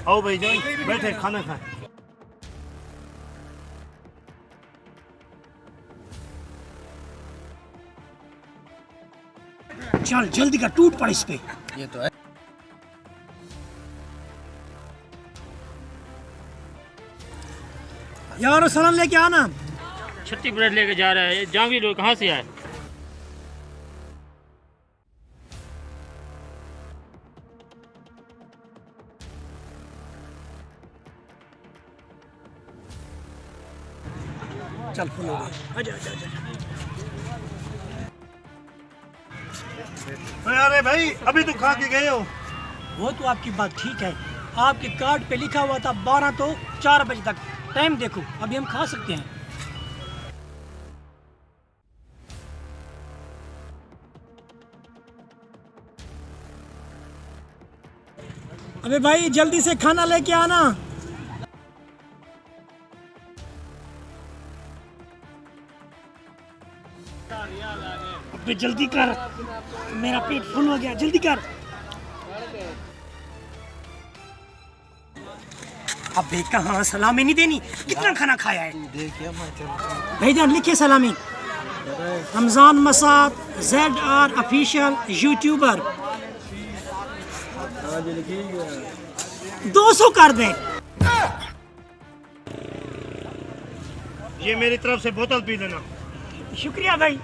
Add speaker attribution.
Speaker 1: आओ भाई जाओ, बैठे खाना खाएं।
Speaker 2: चल जल्दी का, टूट पड़ इस पे।
Speaker 3: ये तो है।
Speaker 2: यार सलाम लेके आना।
Speaker 4: 36 ब्रेड लेके जा रहा है। जहांगीर लोग कहाँ से आए?
Speaker 2: चल फुल हो गया, आजा आजा आजा।
Speaker 1: अरे भाई अभी तो खा के गए हो।
Speaker 2: वो तो आपकी बात ठीक है, आपके कार्ड पे लिखा हुआ था 12 तो 4 बजे तक। टाइम देखो, अभी हम खा सकते हैं। अबे भाई जल्दी से खाना लेके आना। अबे जल्दी कर, मेरा पेट फुल हो गया, जल्दी कर। अबे कहाँ, सलामी नहीं देनी? कितना खाना खाया है? भैया लिखे सलामी। Ramzan Masad ZR official YouTuber 200 कर दे।
Speaker 1: ये मेरी तरफ से बोतल पी लेना।
Speaker 2: शुक्रिया भाई।